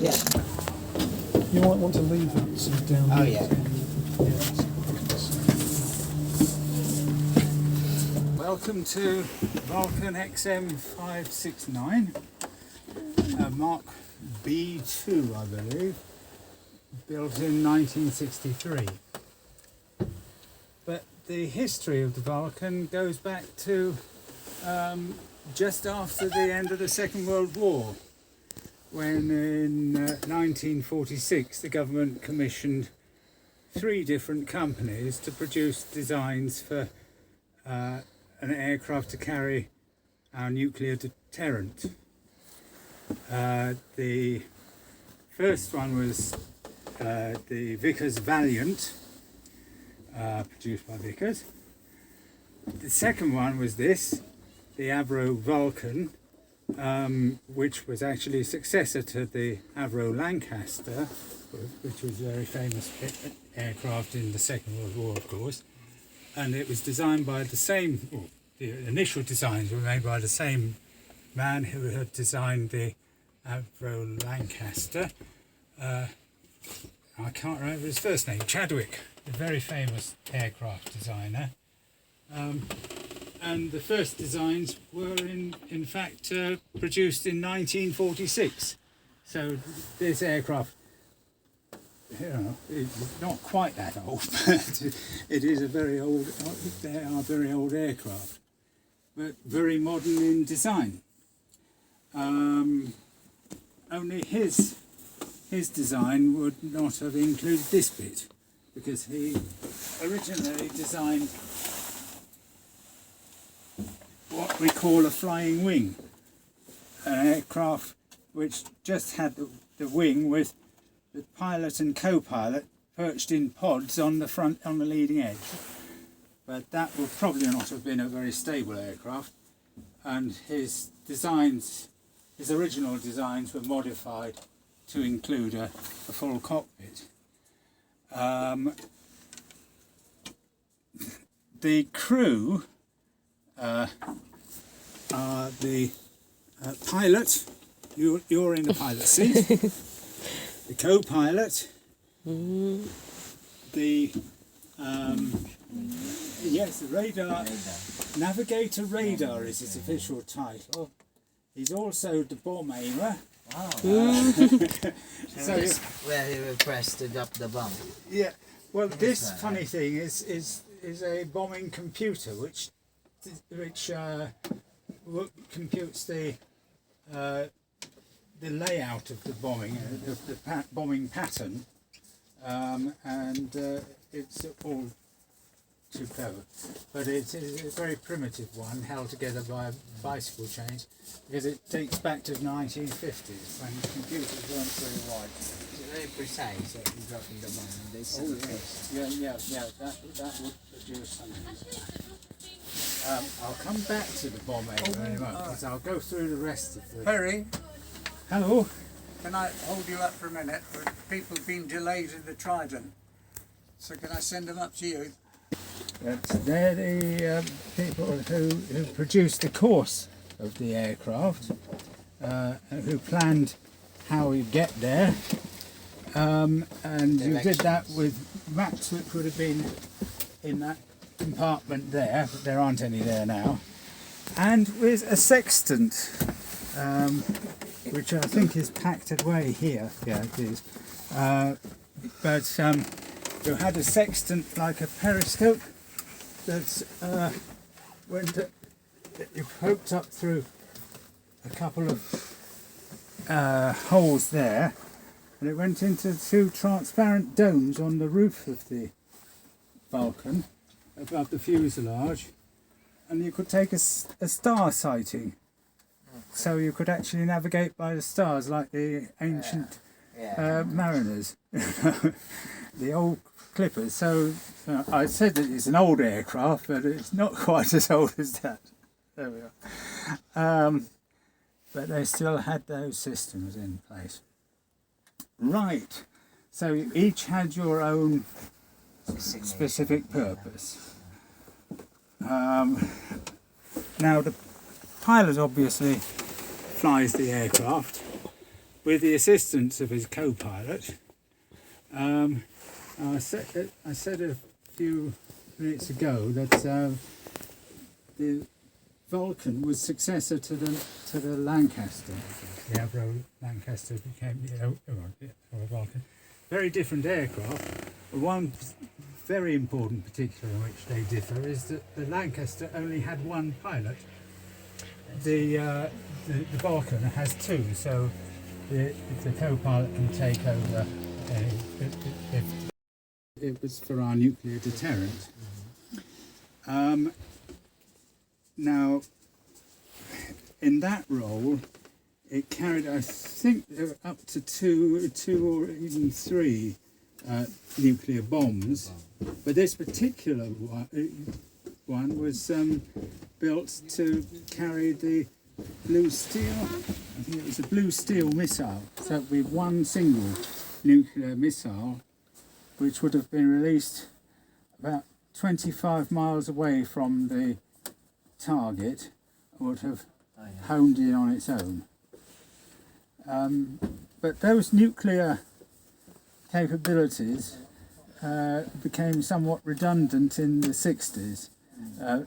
Yeah. You might want to leave that sort of down Oh, there. yeah. Welcome to Vulcan XM569, Mark B2 I believe, built in 1963. But the history of the Vulcan goes back to just after the end of the Second World War, when in 1946 the government commissioned 3 different companies to produce designs for an aircraft to carry our nuclear deterrent. The first one was the Vickers Valiant, produced by Vickers. The second one was this, the Avro Vulcan, which was actually a successor to the Avro Lancaster, which was a very famous aircraft in the Second World War, of course. And it was designed by the same, well, the initial designs were made by the same man who had designed the Avro Lancaster. I can't remember his first name, Chadwick, a very famous aircraft designer. And the first designs were in fact produced in 1946. So this aircraft, you know, it's not quite that old, but it is a very old, they are very old aircraft, but very modern in design. Only his design would not have included this bit, because he originally designed what we call a flying wing, an aircraft which just had the wing with the pilot and co-pilot perched in pods on the front, on the leading edge. But that would probably not have been a very stable aircraft, and his designs, his original designs, were modified to include a full cockpit. The crew are the pilot, you're in the pilot seat, the co-pilot, the yes, the radar, navigator radar is his official title. He's also the bomb aimer. Wow. So That's where he will press to drop the bomb. yeah, well, this funny thing is a bombing computer which computes the layout of the bombing, the bombing pattern, and it's all too clever. But it's a very primitive one, held together by bicycle chains, because it dates back to the 1950s when computers weren't very wide. It's very precise that he's dropping the bomb. And they set the pace. Yeah, that would produce something. I'll come back to the bomb aimer in a moment, because I'll go through the rest of the... Perry, Hello? can I hold you up for a minute? People have been delayed in the Trident, so can I send them up to you? They're the people who produced the course of the aircraft, who planned how we get there, and you did that with maps which would have been in that compartment there, but there aren't any there now, and with a sextant, which I think is packed away here. Yeah, it is. But you had a sextant like a periscope that that you poked up through a couple of holes there, and it went into 2 transparent domes on the roof of the Vulcan above the fuselage, and you could take a star sighting, so you could actually navigate by the stars like the ancient mariners, the old clippers. So I said that it's an old aircraft, but it's not quite as old as that. There we are. But they still had those systems in place. Right, so you each had your own specific purpose. Now the pilot obviously flies the aircraft, with the assistance of his co-pilot. I said a few minutes ago that the Vulcan was successor to the Lancaster. The Avro Lancaster became the Vulcan. Very different aircraft. One very important particular in which they differ is that the Lancaster only had one pilot. The Vulcan has two, so the co-pilot can take over if it was for our nuclear deterrent. Now, in that role, it carried, I think, up to two or even three nuclear bombs. But this particular one was built to carry the blue steel. I think it was a blue steel missile. So it would be one single nuclear missile, which would have been released about 25 miles away from the target, would have honed in on its own. But those nuclear capabilities became somewhat redundant in the 60s,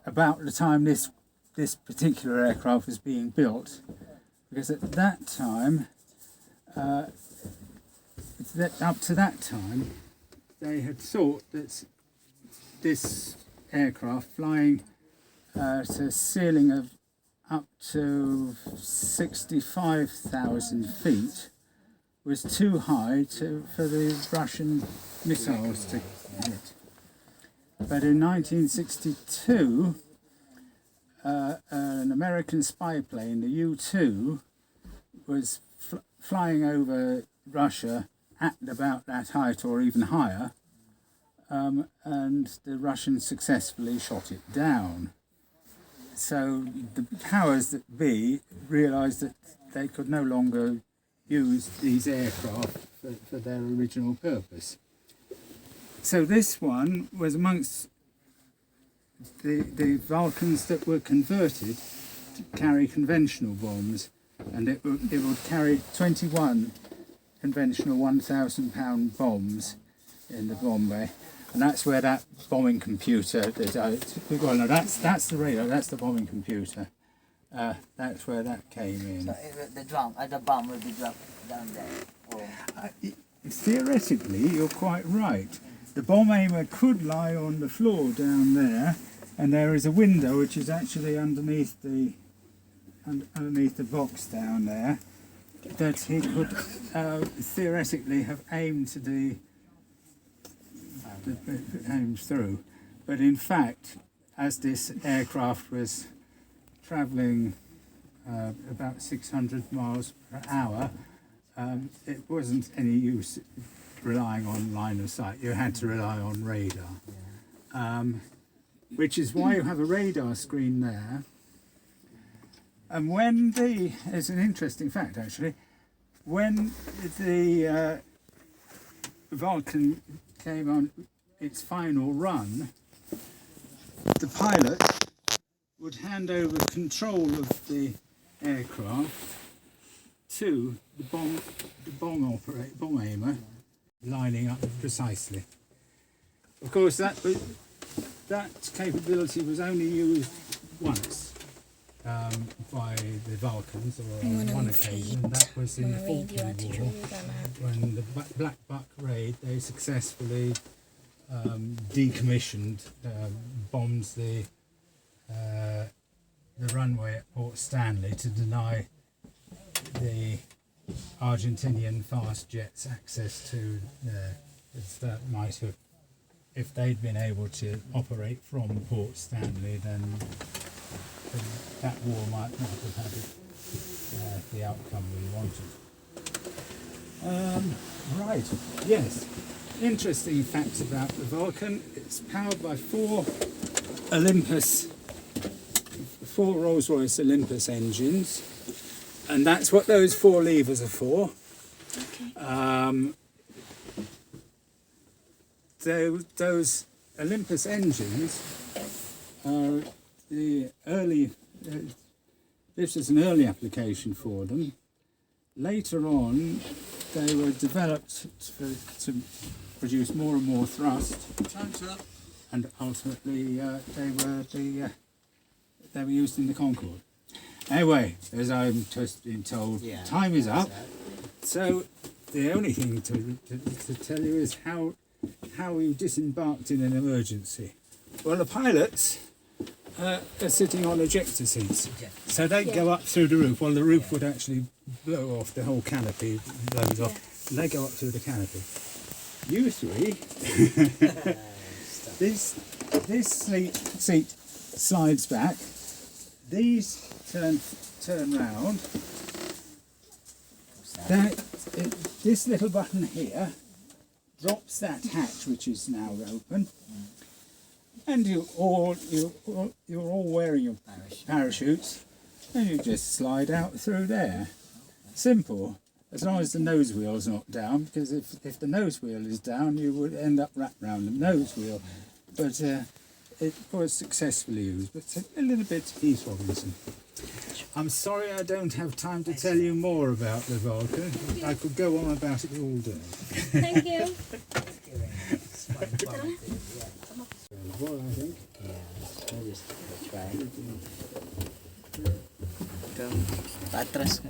about the time this particular aircraft was being built, because at that time, up to that time, they had thought that this aircraft flying to a ceiling of up to 65,000 feet was too high for the Russian missiles to hit. But in 1962, an American spy plane, the U-2, was flying over Russia at about that height or even higher, and the Russians successfully shot it down. So the powers that be realised that they could no longer use these aircraft for their original purpose. So this one was amongst the Vulcans that were converted to carry conventional bombs, and it would carry 21 conventional 1,000-pound bombs in the bomb bay. And that's where that bombing computer, well, no, that's the radar, that's the bombing computer. That's where that came in. So the bomb will be dropped down there? Or? Theoretically, you're quite right. The bomb aimer could lie on the floor down there, and there is a window which is actually underneath the box down there, that he could theoretically have aimed aimed through. But in fact, as this aircraft was travelling about 600 miles per hour, it wasn't any use relying on line of sight. You had to rely on radar, which is why you have a radar screen there. And when it's an interesting fact actually, when the Vulcan came on its final run, the pilot would hand over control of the aircraft to the bomb aimer, lining up precisely. Of course, that capability was only used once by the Vulcans, or on one occasion. That was in the Falkland War, when the Black Buck raid, they successfully decommissioned bombs the runway at Port Stanley to deny the Argentinian fast jets access to there. That might have, if they'd been able to operate from Port Stanley, then that war might not have had the outcome we wanted. Right, yes. Interesting facts about the Vulcan. It's powered by four Rolls-Royce Olympus engines, and that's what those four levers are for. Okay. Those Olympus engines are the early. This is an early application for them. later on, they were developed to produce more and more thrust, Time's up. and ultimately they were used in the Concorde. Anyway, as I'm just been told, Yeah. time is up. So the only thing to tell you is how we disembarked in an emergency. Well, the pilots are sitting on ejector seats, so they go up through the roof. Well, the roof would actually blow off, the whole canopy blows off, and they go up through the canopy. You three, this seat slides back. These turn round. This little button here drops that hatch, which is now open, and you're all wearing your parachutes, and you just slide out through there. Simple, as long as the nose wheel's not down, because if the nose wheel is down, you would end up wrapped round the nose wheel. But it was successfully used, but a little bit Heath Robinson. I'm sorry I don't have time to tell you more about the Vulcan. I could go on about it all day. Thank you. It's quite informative, yeah. Well, I think. Yeah, I'll just try. Patras ka.